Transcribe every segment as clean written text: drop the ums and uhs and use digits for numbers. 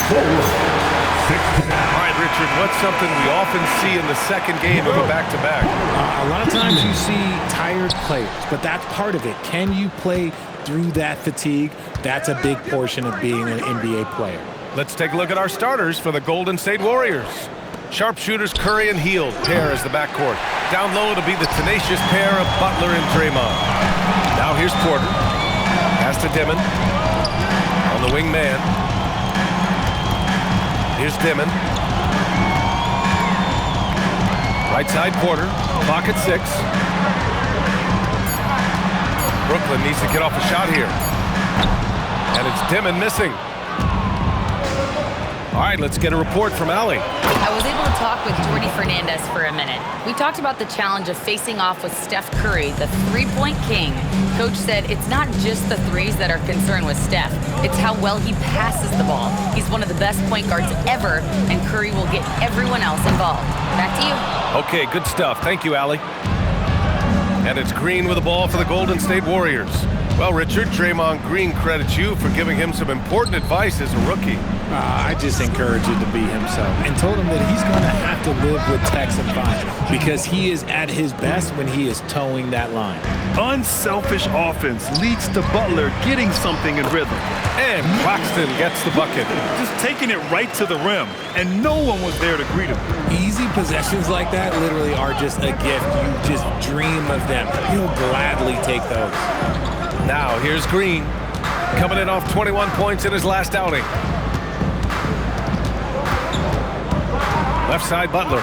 All right, Richard, what's something we often see in the second game of a back-to-back? A lot of times you see tired players, but that's part of it. Can you play through that fatigue? That's a big portion of being an NBA player. Let's take a look at our starters for the Golden State Warriors. Sharpshooters Curry and Hield pair as the backcourt. Down low, it'll be the tenacious pair of Butler and Draymond. Now here's Porter. Pass to Dimon. On the wing man. Here's Dimon. Right side Porter. Clock at 6. Brooklyn needs to get off a shot here. And it's Dimon missing. All right, let's get a report from Allie. I was able to talk with Jordi Fernandez for a minute. We talked about the challenge of facing off with Steph Curry, the three-point king. Coach said it's not just the threes that are concerned with Steph. It's how well he passes the ball. He's one of the best point guards ever, and Curry will get everyone else involved. Back to you. Okay, good stuff. Thank you, Allie. And it's Green with the ball for the Golden State Warriors. Well, Richard, Draymond Green credits you for giving him some important advice as a rookie. I just encouraged him to be himself and told him that he's going to have to live with Tex and Vine because he is at his best when he is towing that line. Unselfish offense leads to Butler getting something in rhythm. And Claxton gets the bucket. Just taking it right to the rim, and no one was there to greet him. Easy possessions like that literally are just a gift. You just dream of them. He'll gladly take those. Now here's Green, coming in off 21 points in his last outing. Left side Butler.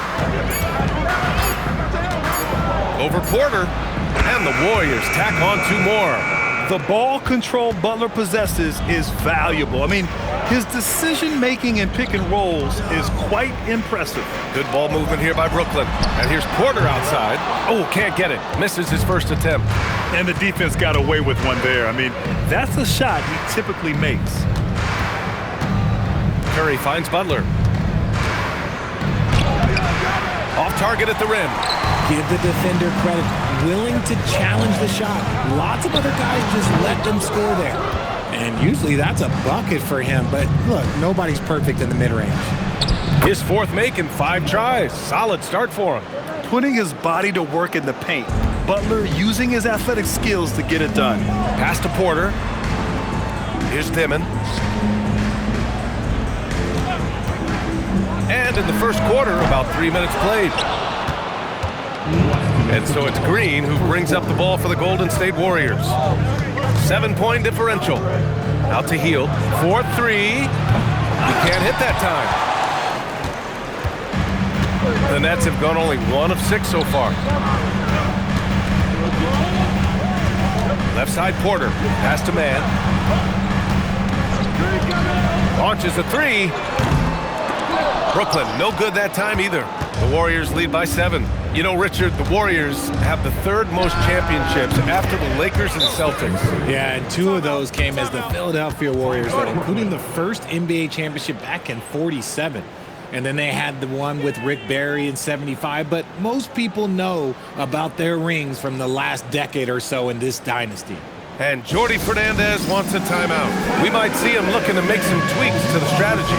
Over Porter. And the Warriors tack on 2 more. The ball control Butler possesses is valuable. I mean, his decision-making in pick and rolls is quite impressive. Good ball movement here by Brooklyn. And here's Porter outside. Oh, can't get it. Misses his first attempt. And the defense got away with one there. I mean, that's a shot he typically makes. Curry finds Butler. Off target at the rim. Give the defender credit. Willing to challenge the shot. Lots of other guys just let them score there. And usually that's a bucket for him. But look, nobody's perfect in the mid-range. His 4th make in 5 tries. Solid start for him. Putting his body to work in the paint. Butler using his athletic skills to get it done. Pass to Porter. Here's Dimon. And in the first quarter, about 3 minutes played. And so it's Green who brings up the ball for the Golden State Warriors. 7-point differential. Out to Hield. 4-3. He can't hit that time. The Nets have gone only 1 of 6 so far. Left side Porter. Pass to man. Launches a 3. Brooklyn, no good that time either. The Warriors lead by 7. You know, Richard, the Warriors have the 3rd most championships after the Lakers and Celtics. Yeah, and 2 of those came as the Philadelphia Warriors, though, including the first NBA championship back in '47. And then they had the one with Rick Barry in '75. But most people know about their rings from the last decade or so in this dynasty. And Jordi Fernandez wants a timeout. We might see him looking to make some tweaks to the strategy.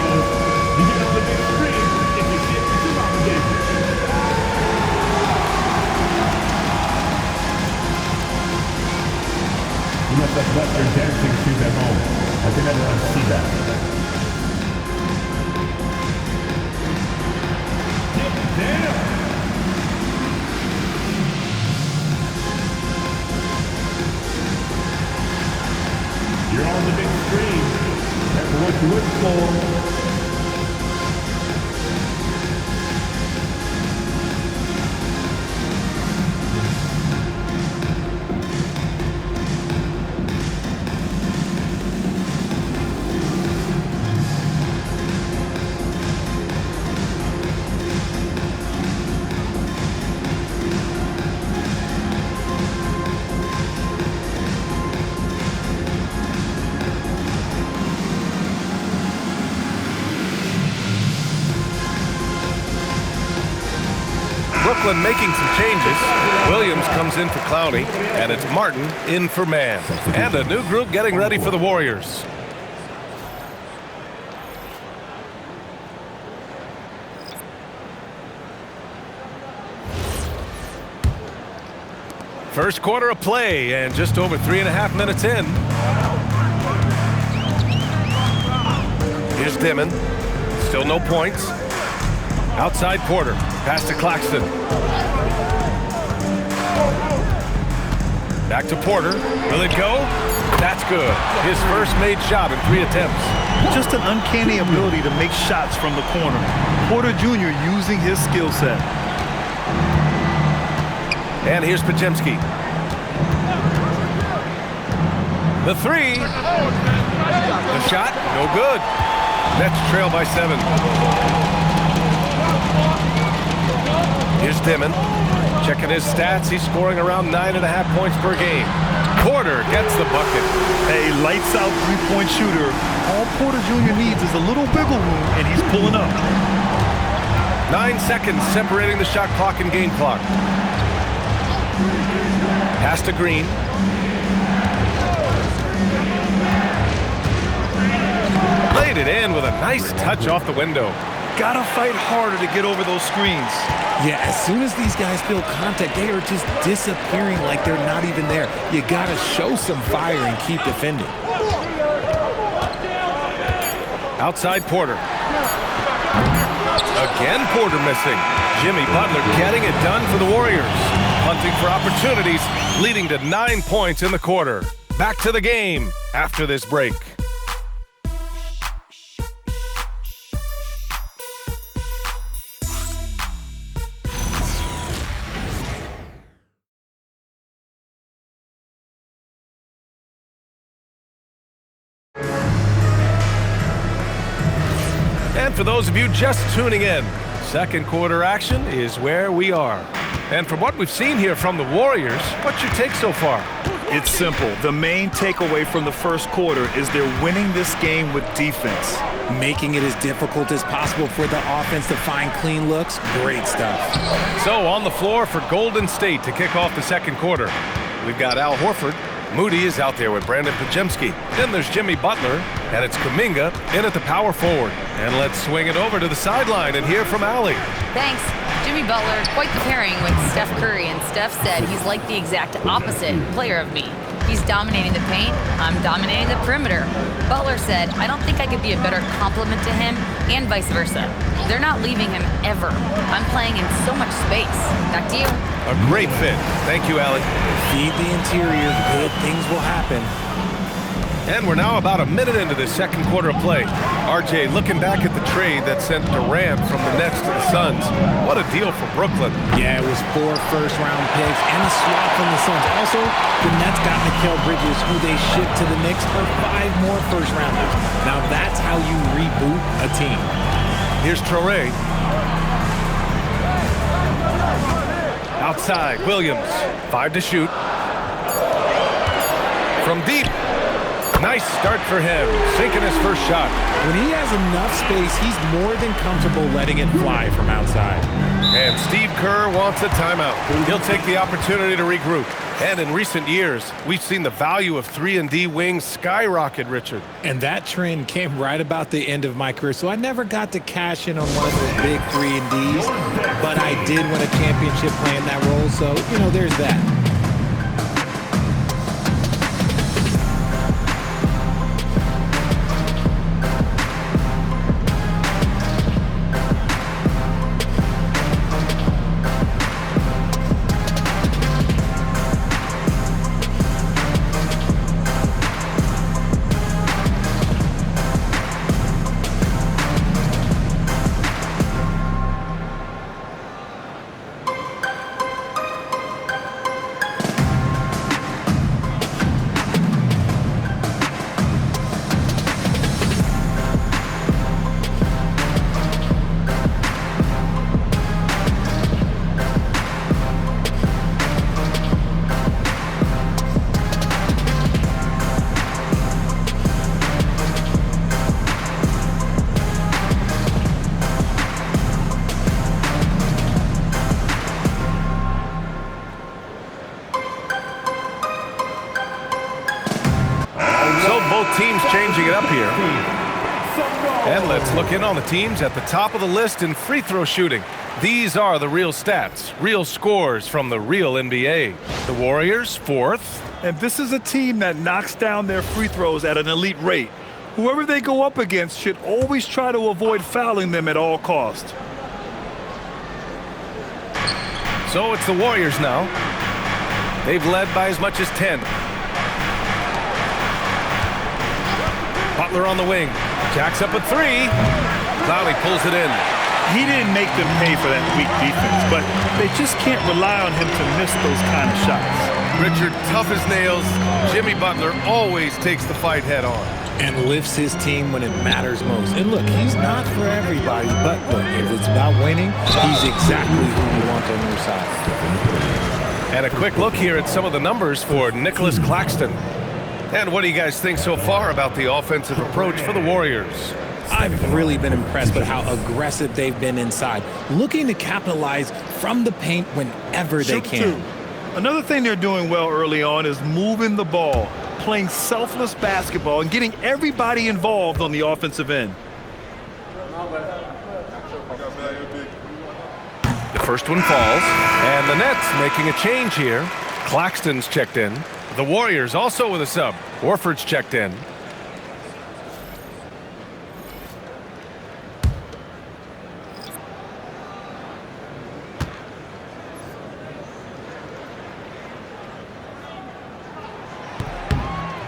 You must have left your dancing shoes at home. I think everyone see that. You're on the big screen. That's what you look for. Brooklyn making some changes. Williams comes in for Clowney, and it's Martin in for Man. And a new group getting ready for the Warriors. First quarter of play and just over 3.5 minutes in. Here's Dimon. Still no points. Outside Porter. Pass to Claxton. Back to Porter. Will it go? That's good. His first made shot in 3 attempts. Just an uncanny ability to make shots from the corner. Porter Jr. using his skill set. And here's Podziemski. The 3. The shot, no good. Nets trail by 7. Here's Dimon. Checking his stats, he's scoring around 9.5 points per game. Porter gets the bucket. A lights-out three-point shooter. All Porter Jr. needs is a little wiggle room, and he's pulling up. 9 seconds separating the shot clock and game clock. Pass to Green. Laid it in with a nice touch off the window. Gotta fight harder to get over those screens. Yeah, as soon as these guys feel contact, they are just disappearing like they're not even there. You gotta show some fire and keep defending. Outside Porter. Again Porter missing. Jimmy Butler getting it done for the Warriors. Hunting for opportunities, leading to 9 points in the quarter. Back to the game after this break. And for those of you just tuning in, second quarter action is where we are. And from what we've seen here from the Warriors, what's your take so far? It's simple. The main takeaway from the first quarter is they're winning this game with defense. Making it as difficult as possible for the offense to find clean looks. Great stuff. So on the floor for Golden State to kick off the second quarter, we've got Al Horford. Moody is out there with Brandon Podziemski. Then there's Jimmy Butler, and it's Kuminga in at the power forward. And let's swing it over to the sideline and hear from Allie. Thanks. Jimmy Butler, quite the pairing with Steph Curry, and Steph said he's like the exact opposite player of me. He's dominating the paint, I'm dominating the perimeter. Butler said, I don't think I could be a better complement to him, and vice versa. They're not leaving him ever. I'm playing in so much space. Back to you. A great fit. Thank you, Allie. Feed the interior, good things will happen. And we're now about a minute into this second quarter of play. RJ, looking back at the trade that sent Durant from the Nets to the Suns, what a deal for Brooklyn. Yeah, it was 4 first-round picks and a swap from the Suns. Also, the Nets got Mikal Bridges, who they shipped to the Knicks for 5 more first-rounders. Now that's how you reboot a team. Here's Traore. Outside, Williams. 5 to shoot. From deep. Nice start for him, sinking his first shot. When he has enough space, he's more than comfortable letting it fly from outside. And Steve Kerr wants a timeout. He'll take the opportunity to regroup. And in recent years, we've seen the value of 3-and-D wings skyrocket, Richard. And that trend came right about the end of my career, so I never got to cash in on one of those big 3-and-Ds, but I did win a championship playing that role, so, you know, there's that. Teams changing it up here. And let's look in on the teams at the top of the list in free throw shooting. These are the real stats, real scores from the real NBA. The Warriors, 4th. And this is a team that knocks down their free throws at an elite rate. Whoever they go up against should always try to avoid fouling them at all costs. So it's the Warriors now. They've led by as much as 10. Butler on the wing. Jacks up a 3. Clowney pulls it in. He didn't make them pay for that weak defense, but they just can't rely on him to miss those kind of shots. Richard, tough as nails. Jimmy Butler always takes the fight head on. And lifts his team when it matters most. And look, he's not for everybody, but look, if it's about winning, he's exactly who you want on your side. And a quick look here at some of the numbers for Nicholas Claxton. And what do you guys think so far about the offensive approach for the Warriors? I've really been impressed with how aggressive they've been inside, looking to capitalize from the paint whenever they can. Another thing they're doing well early on is moving the ball, playing selfless basketball, and getting everybody involved on the offensive end. The first one falls, and the Nets making a change here. Claxton's checked in. The Warriors also with a sub. Horford's checked in.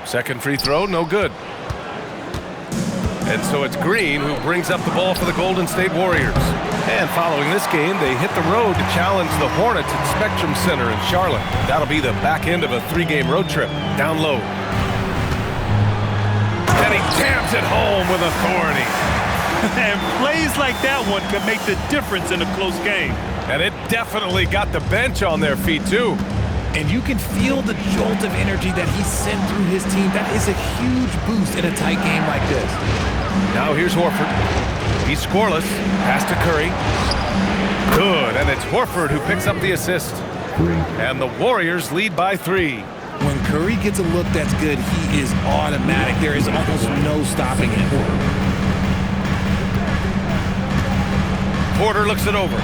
Second free throw, no good. And so it's Green who brings up the ball for the Golden State Warriors. And following this game, they hit the road to challenge the Hornets at Spectrum Center in Charlotte. That'll be the back end of a 3-game road trip. Down low. And he jams it home with authority. And plays like that one can make the difference in a close game. And it definitely got the bench on their feet, too. And you can feel the jolt of energy that he sent through his team. That is a huge boost in a tight game like this. Now here's Horford. He's scoreless. Pass to Curry. Good, and it's Horford who picks up the assist. And the Warriors lead by 3. When Curry gets a look that's good, he is automatic. There is almost no stopping him. Porter looks it over.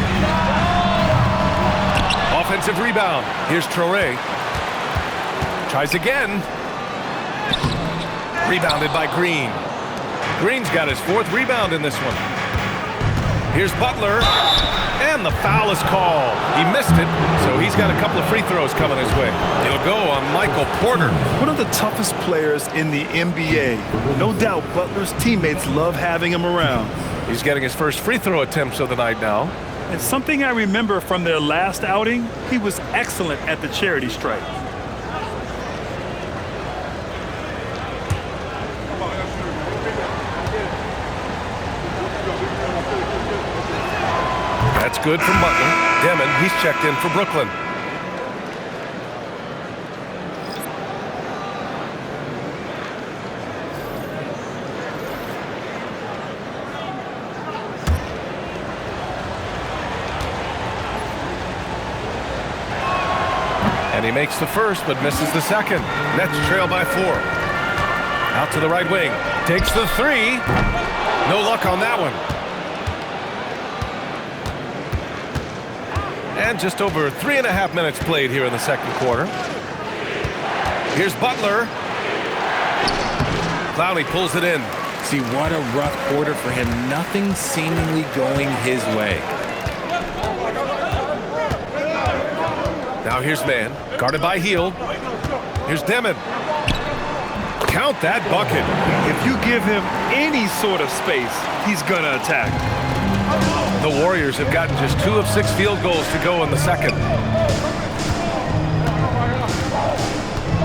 Offensive rebound. Here's Traoré. Tries again. Rebounded by Green. Green's got his 4th rebound in this one. Here's Butler. And the foul is called. He missed it, so he's got a couple of free throws coming his way. It'll go on Michael Porter. One of the toughest players in the NBA. No doubt Butler's teammates love having him around. He's getting his first free throw attempts of the night now. And something I remember from their last outing, he was excellent at the charity stripe. That's good from Butler. Demon, he's checked in for Brooklyn. And he makes the first, but misses the second. Nets trail by 4. Out to the right wing. Takes the 3. No luck on that one. And just over 3.5 minutes played here in the second quarter. Here's Butler. Clowney pulls it in. See, what a rough quarter for him. Nothing seemingly going his way. Now here's Man, guarded by Hield. Here's Demon. Count that bucket. If you give him any sort of space, he's gonna attack. The Warriors have gotten just 2 of 6 field goals to go in the second.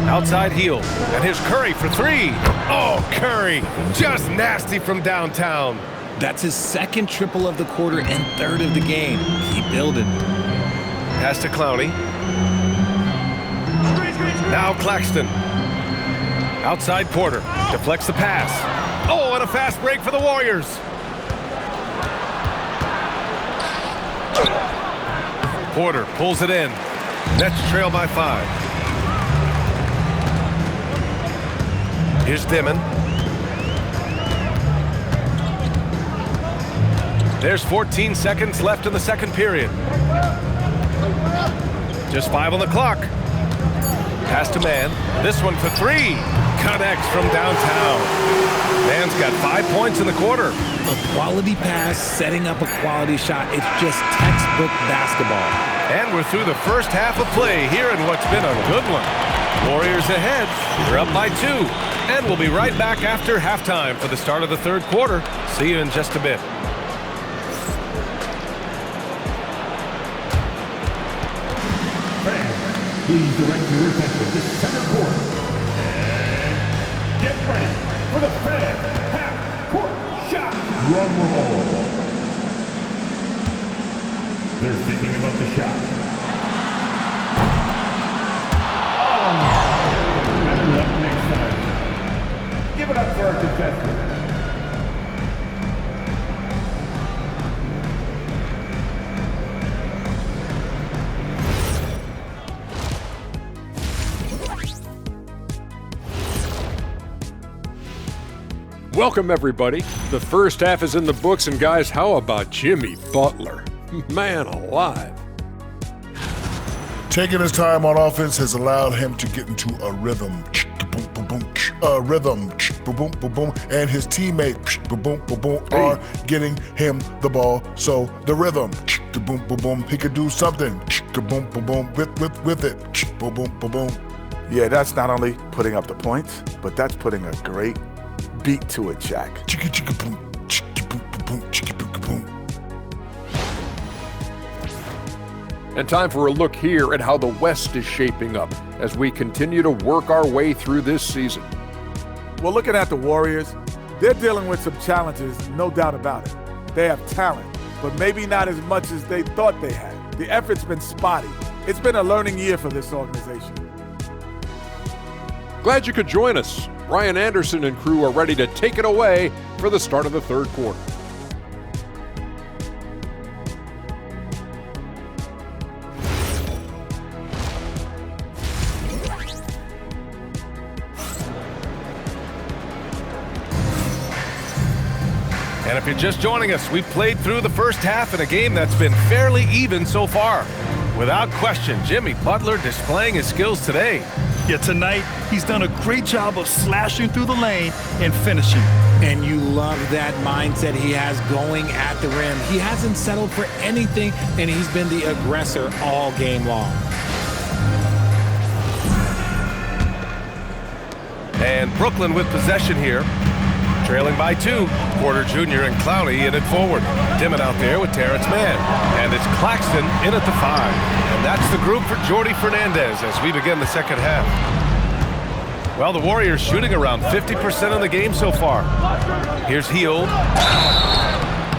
Outside Hield, and here's Curry for 3. Oh, Curry, just nasty from downtown. That's his 2nd triple of the quarter and 3rd of the game. Keep building. Pass to Clowney. Now Claxton. Outside Porter. Deflects the pass. Oh, and a fast break for the Warriors. Porter pulls it in. Nets trail by 5. Here's Dimon. There's 14 seconds left in the second period. Just 5 on the clock. Pass to Mann. This one for 3. Connects from downtown. Mann's got 5 points in the quarter. A quality pass, setting up a quality shot. It's just textbook basketball. And we're through the first half of play here in what's been a good one. Warriors ahead. They're up by 2. And we'll be right back after halftime for the start of the third quarter. See you in just a bit. Please direct your attention to center court. And get ready for the Fan half-court shot. Drum roll. They're thinking about the shot. After up next time. Give it up for our contestant. Welcome, everybody. The first half is in the books, and guys, how about Jimmy Butler? Man alive. Taking his time on offense has allowed him to get into a rhythm. And his teammate are getting him the ball. So the rhythm, he could do something with it. Yeah, that's not only putting up the points, but that's putting a great beat to it, Jack. And time for a look here at how the West is shaping up as we continue to work our way through this season. Well, looking at the Warriors, they're dealing with some challenges, no doubt about it. They have talent, but maybe not as much as they thought they had. The effort's been spotty. It's been a learning year for this organization. Glad you could join us. Ryan Anderson and crew are ready to take it away for the start of the third quarter. And if you're just joining us, we've played through the first half in a game that's been fairly even so far. Without question, Jimmy Butler displaying his skills today. Yeah, tonight, he's done a great job of slashing through the lane and finishing. And you love that mindset he has going at the rim. He hasn't settled for anything, and he's been the aggressor all game long. And Brooklyn with possession here. Trailing by 2. Porter Jr. and Clowney in it forward. Dimon out there with Terrence Mann. And it's Claxton in at the 5. And that's the group for Jordi Fernandez as we begin the second half. Well, the Warriors shooting around 50% of the game so far. Here's Hield.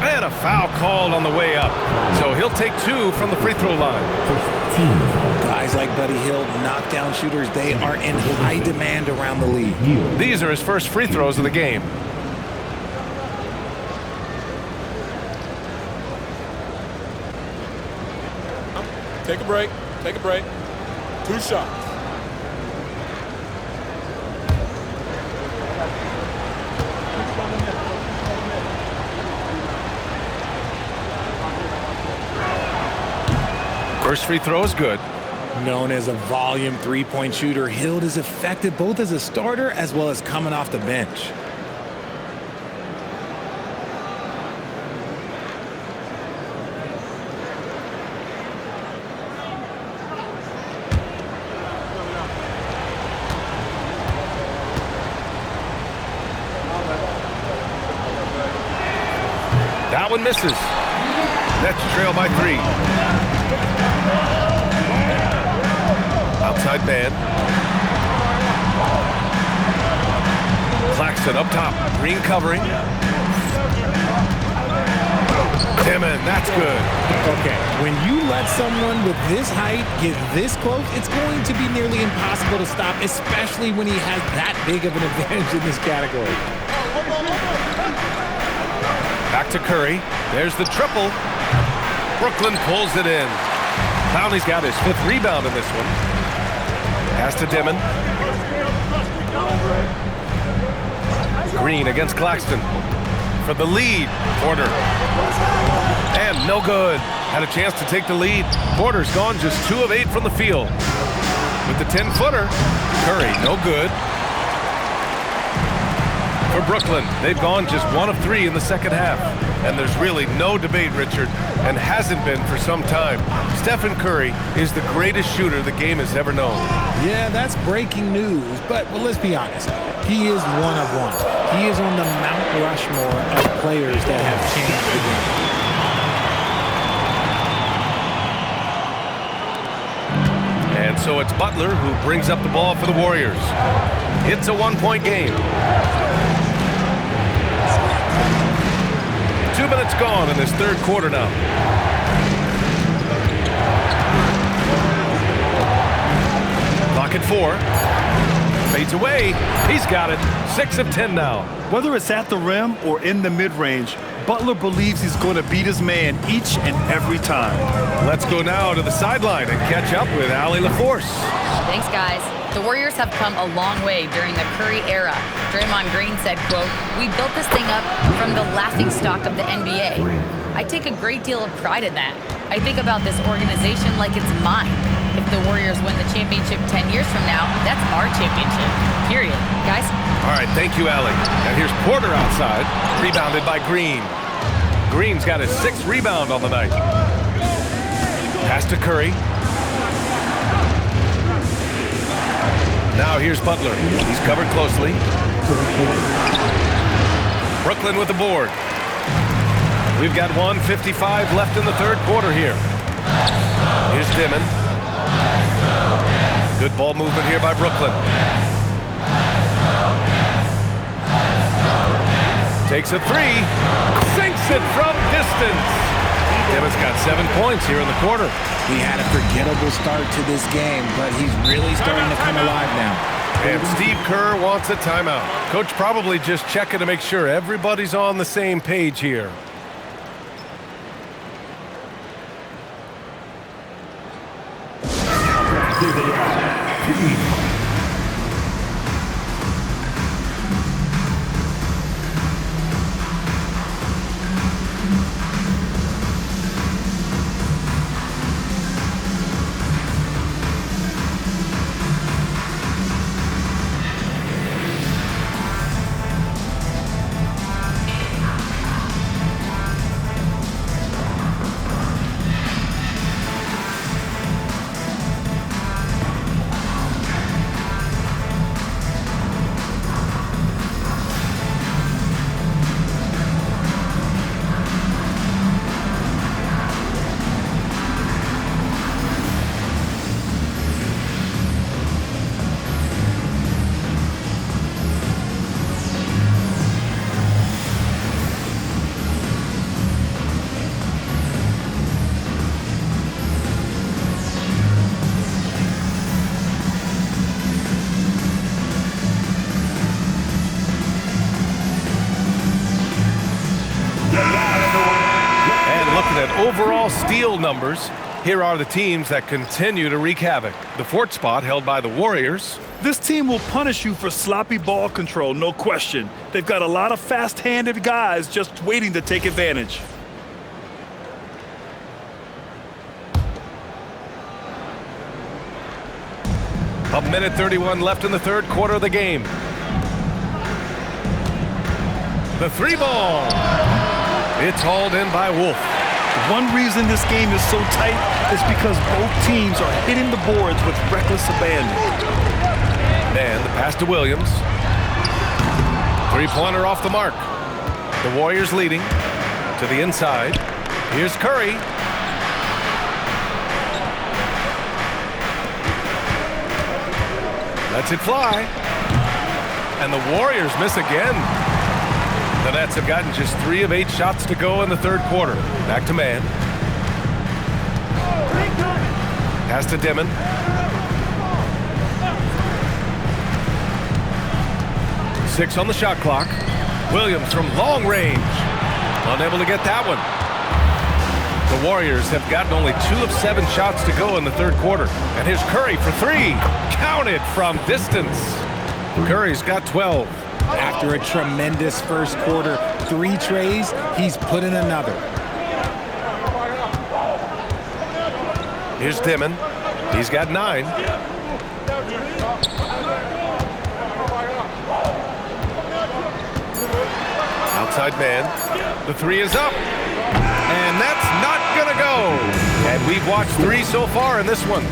And a foul called on the way up. So he'll take 2 from the free throw line. Guys like Buddy Hield, knockdown shooters, they are in high demand around the league. These are his first free throws of the game. Take a break. Take a break. 2 shots. First free throw is good. Known as a volume three-point shooter, Hield is effective both as a starter as well as coming off the bench. That one misses. Nets trail by 3. Outside man. Claxton up top. Green covering. Dimon, that's good. Okay, when you let someone with this height get this close, it's going to be nearly impossible to stop, especially when he has that big of an advantage in this category. Back to Curry. There's the triple. Brooklyn pulls it in. Clowney's got his 5th rebound in this one. Pass to Dimon. Green against Claxton. for the lead. Porter. And no good. Had a chance to take the lead. Porter's gone just 2 of 8 from the field. With the 10-footer, Curry, no good. For Brooklyn, they've gone just 1 of 3 in the second half. And there's really no debate, Richard, and hasn't been for some time. Stephen Curry is the greatest shooter the game has ever known. Yeah, that's breaking news, but well, let's be honest. He is one of one. He is on the Mount Rushmore of players that have changed the game. And so it's Butler who brings up the ball for the Warriors. It's a 1-point game. 2 minutes gone in this third quarter now. Clock at 4. Fades away. He's got it. 6 of 10 now. Whether it's at the rim or in the mid-range, Butler believes he's going to beat his man each and every time. Let's go now to the sideline and catch up with Allie LaForce. Thanks, guys. The Warriors have come a long way during the Curry era. Draymond Green said, quote, "We built this thing up from the laughingstock of the NBA. I take a great deal of pride in that. I think about this organization like it's mine. If the Warriors win the championship 10 years from now, that's our championship, period." Guys? All right, thank you, Allie. And here's Porter outside, rebounded by Green. Green's got his 6th rebound on the night. Pass to Curry. Now here's Butler. He's covered closely. Brooklyn with the board. We've got 1:55 left in the third quarter here. Here's Dimon. Good ball movement here by Brooklyn. Takes a 3. Sinks it from distance. Dimon's got 7 points here in the quarter. He had a forgettable start to this game, but he's really starting to come alive now. And Steve Kerr wants a timeout. Coach probably just checking to make sure everybody's on the same page here. Overall steal numbers, here are the teams that continue to wreak havoc. The 4th spot held by the Warriors. This team will punish you for sloppy ball control, no question. They've got a lot of fast-handed guys just waiting to take advantage. A minute 31 left in the third quarter of the game. The 3 ball. It's hauled in by Wolf. One reason this game is so tight is because both teams are hitting the boards with reckless abandon. And the pass to Williams. 3-pointer off the mark. The Warriors leading to the inside. Here's Curry. Lets it fly. And the Warriors miss again. The Nets have gotten just 3 of 8 shots to go in the third quarter. Back to man. Pass to Dimon. Six on the shot clock. Williams from long range. Unable to get that one. The Warriors have gotten only 2 of 7 shots to go in the third quarter. And here's Curry for 3. Counted from distance. Curry's got 12. After a tremendous first quarter, 3 trays, he's put in another. Here's Dimon. He's got 9. Outside man. The 3 is up. And that's not going to go. And we've watched 3 so far in this one.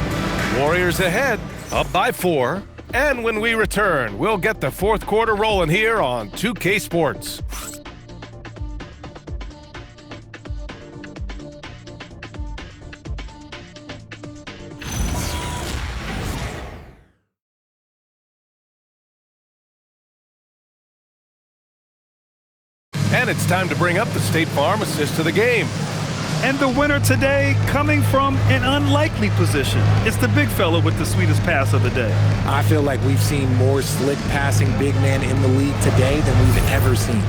Warriors ahead, up by 4. And when we return, we'll get the 4th quarter rolling here on 2K Sports. And it's time to bring up the State Farm assist to the game. And the winner today coming from an unlikely position. It's the big fella with the sweetest pass of the day. I feel like we've seen more slick passing big men in the league today than we've ever seen.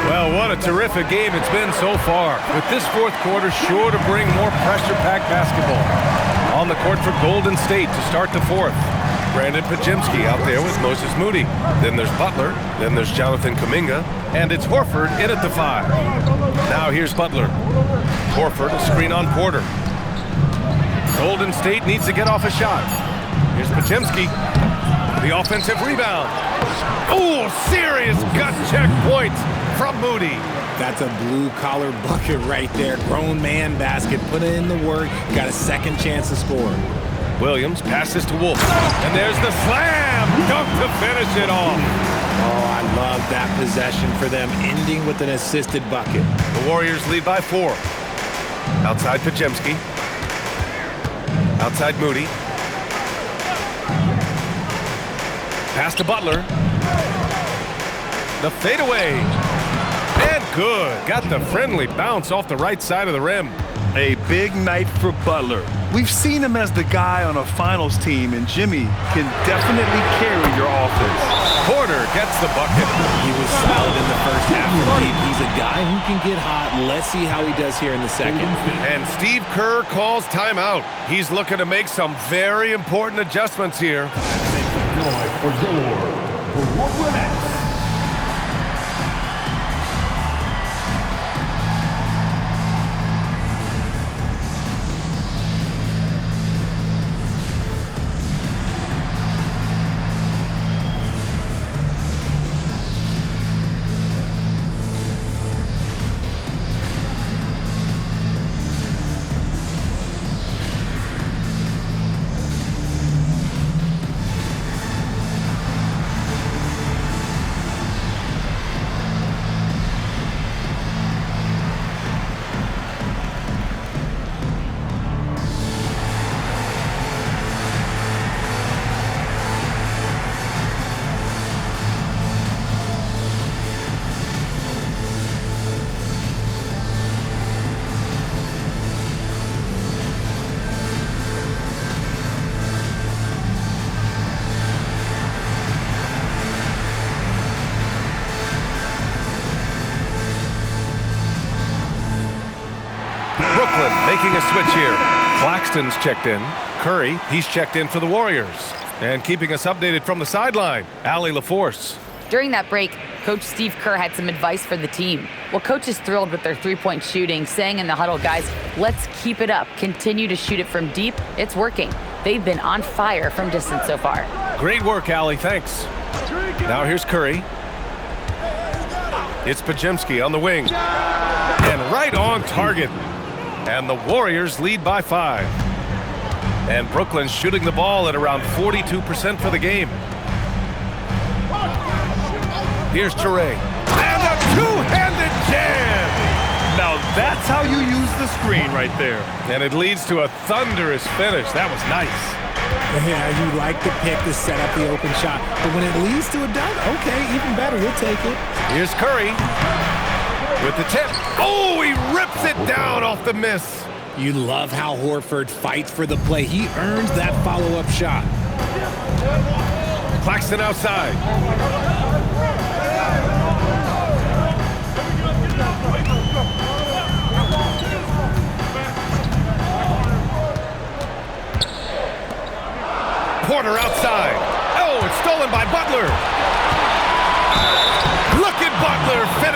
Well, what a terrific game it's been so far. With this 4th quarter sure to bring more pressure-packed basketball. On the court for Golden State to start the 4th. Brandon Pajemski out there with Moses Moody. Then there's Butler. Then there's Jonathan Kuminga. And it's Horford in at the 5. Now here's Butler. Horford, a screen on Porter. Golden State needs to get off a shot. Here's Pajemski. The offensive rebound. Oh, serious gut check points from Moody. That's a blue-collar bucket right there. Grown man basket. Put in the work. Got a second chance to score. Williams passes to Wolf. And there's the slam dunk to finish it off. Oh, I love that possession for them, ending with an assisted bucket. The Warriors lead by 4. Outside Pajemski. Outside Moody. Pass to Butler. The fadeaway. And good. Got the friendly bounce off the right side of the rim. A big night for Butler. We've seen him as the guy on a finals team, and Jimmy can definitely carry your offense. Porter gets the bucket. He was solid in the first half. He's a guy who can get hot. Let's see how he does here in the second. And Steve Kerr calls timeout. He's looking to make some very important adjustments here. For Brooklyn Nets. Brooklyn making a switch here. Claxton's checked in. Curry, he's checked in for the Warriors. And keeping us updated from the sideline, Allie LaForce. During that break, Coach Steve Kerr had some advice for the team. Well, Coach is thrilled with their three-point shooting, saying in the huddle, guys, let's keep it up. Continue to shoot it from deep. It's working. They've been on fire from distance so far. Great work, Allie. Thanks. Now here's Curry. It's Pajemski on the wing. And right on target. And the Warriors lead by 5. And Brooklyn's shooting the ball at around 42% for the game. Here's Toure. And a two-handed jam! Now that's how you use the screen right there. And it leads to a thunderous finish. That was nice. Yeah, you like the pick to set up the open shot. But when it leads to a dunk, okay, even better, we'll take it. Here's Curry with the tip. Oh, he rips it down off the miss. You love how Horford fights for the play. He earns that follow-up shot. Claxton outside. Porter outside. Oh, it's stolen by Butler. Look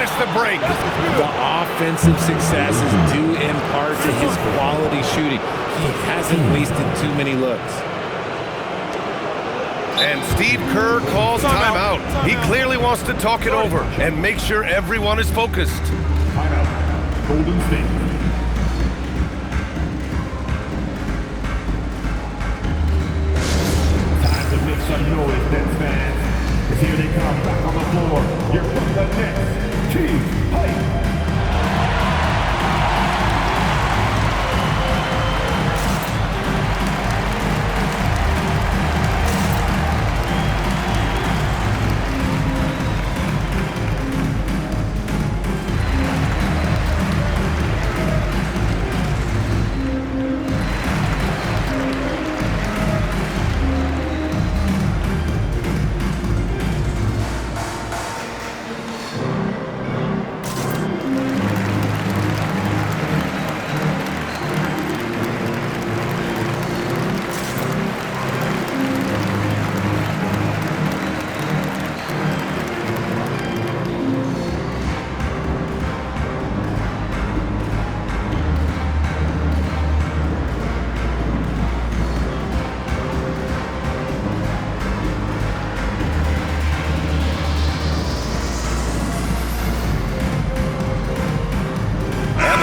gets the break. The offensive success is due in part to his quality shooting. He hasn't wasted too many looks. And Steve Kerr calls timeout. He clearly wants to talk it over and make sure everyone is focused. Timeout. Golden State. Time to make some noise, Nets fans. 'Cause here they come back on the floor. Your Brooklyn Nets, Team Hype.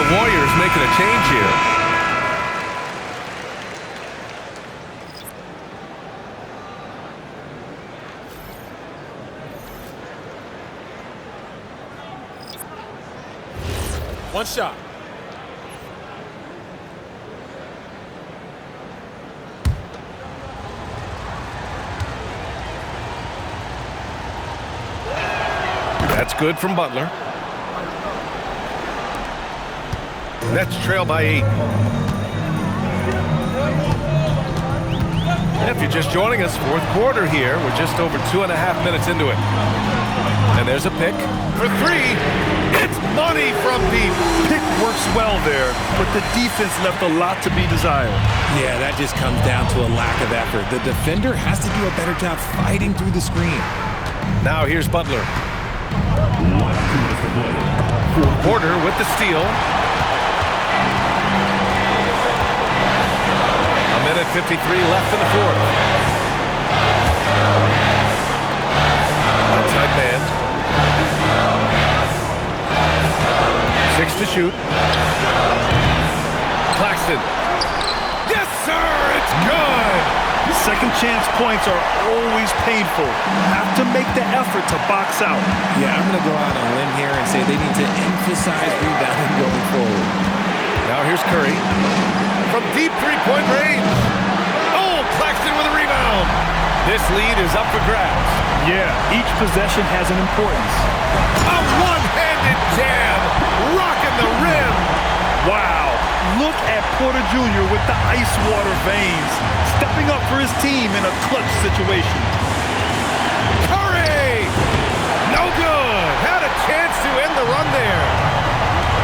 Warriors making a change here. One shot. That's good from Butler. Nets trail by 8. And if you're just joining us, fourth quarter here. We're just over 2.5 minutes into it. And there's a pick for 3. It's money from deep. Pick works well there, but the defense left a lot to be desired. Yeah, that just comes down to a lack of effort. The defender has to do a better job fighting through the screen. Now here's Butler. Porter with the steal. 1:53 left in the fourth. Outside man. 6 to shoot. Claxton. Yes, sir! It's good! Second chance points are always painful. Have to make the effort to box out. Yeah, I'm going to go out on a limb here and say they need to emphasize rebounding going forward. Now here's Curry. From deep three-point range. Oh, Claxton with a rebound. This lead is up for grabs. Yeah, each possession has an importance. A one-handed jam. Rocking the rim. Wow. Look at Porter Jr. with the ice water veins. Stepping up for his team in a clutch situation. Curry! No good. Had a chance to end the run there.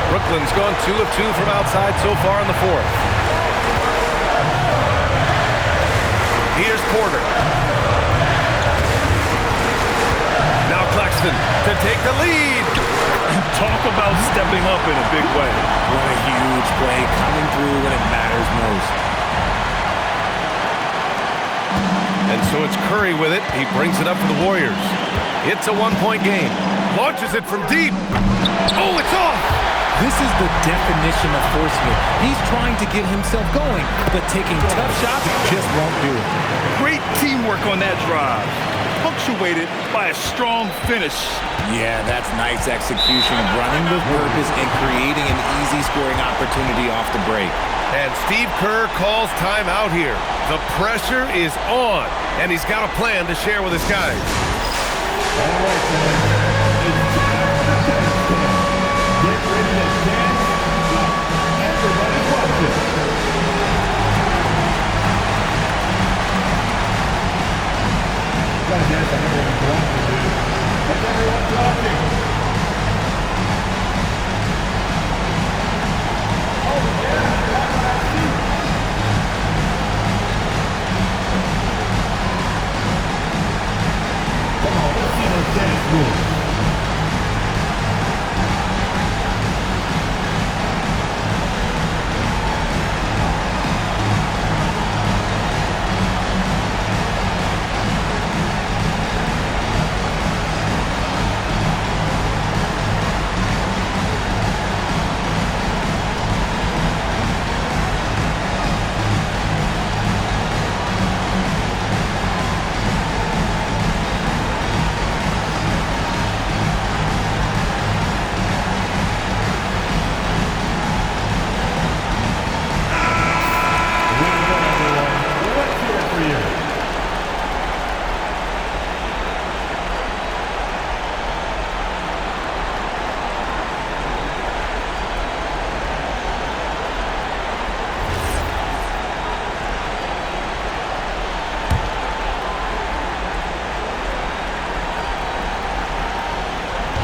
Brooklyn's gone 2 of 2 from outside so far in the fourth. Here's Porter. Now Claxton to take the lead. Talk about stepping up in a big way. What a huge play, coming through when it matters most. And so it's Curry with it. He brings it up for the Warriors. It's a one-point game. Launches it from deep. Oh, it's off! This is the definition of forcing it. He's trying to get himself going, but taking tough shots just won't do it. Great teamwork on that drive. Punctuated by a strong finish. Yeah, that's nice execution, running with purpose and creating an easy scoring opportunity off the break. And Steve Kerr calls timeout here. The pressure is on, and he's got a plan to share with his guys. All right, man. It's time for the 10th. Get ready to dance. Everybody's watching. Gotta dance like everyone's watching, dude. Like everyone's watching. Oh, yeah, that's what I see. Come on, let's see those dance moves.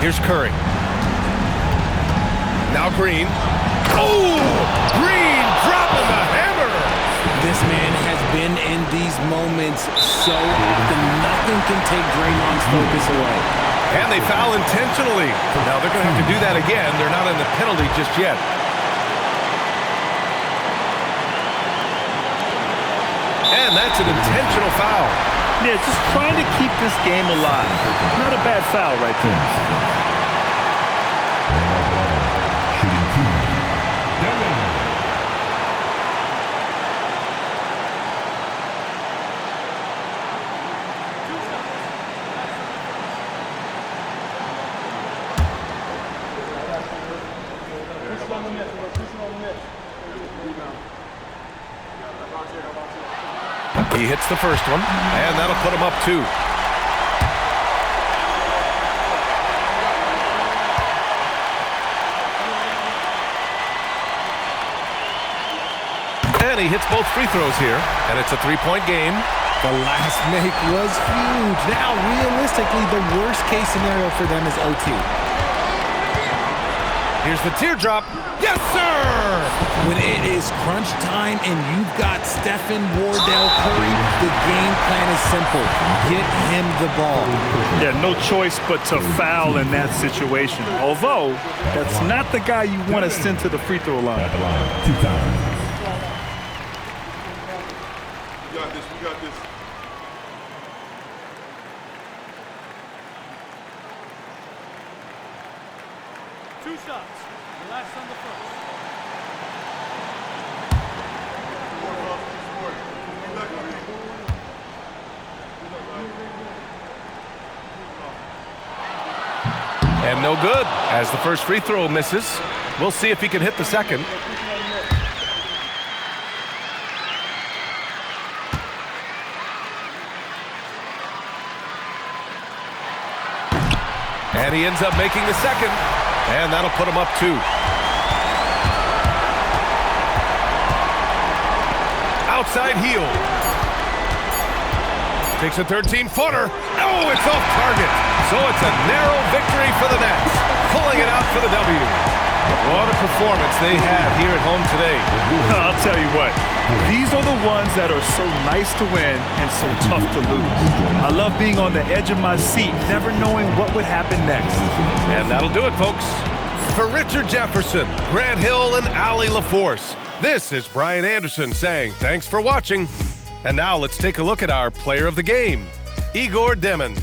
Here's Curry. Now Green. Oh! Green dropping the hammer! This man has been in these moments so often. Nothing can take Draymond's focus away. And they foul intentionally. Now they're going to have to do that again. They're not in the penalty just yet. And that's an intentional foul. Yeah, just trying to keep this game alive. Not a bad foul right there. Shooting two. Devin. He hits the first one, and that'll put him up 2. And he hits both free throws here, and it's a 3-point game. The last make was huge. Now, realistically, the worst case scenario for them is OT. Here's the teardrop. Yes, sir! When it is crunch time and you've got Stephen Wardell Curry, the game plan is simple. Get him the ball. Yeah, no choice but to foul in that situation. Although, that's not the guy you want to send to the free throw line. At the line. 2 times. We got this. We got this. Two shots. Relax on the first. And no good, as the first free throw misses. We'll see if he can hit the second. And he ends up making the second, and that'll put him up 2. Outside heel. Takes a 13-footer. Oh, it's off target. So it's a narrow victory for the Nets, pulling it out for the W. What a performance they had here at home today. I'll tell you what, these are the ones that are so nice to win and so tough to lose. I love being on the edge of my seat, never knowing what would happen next. And that'll do it, folks. For Richard Jefferson, Grant Hill, and Allie LaForce, this is Brian Anderson saying thanks for watching. And now let's take a look at our player of the game, Igor Demin.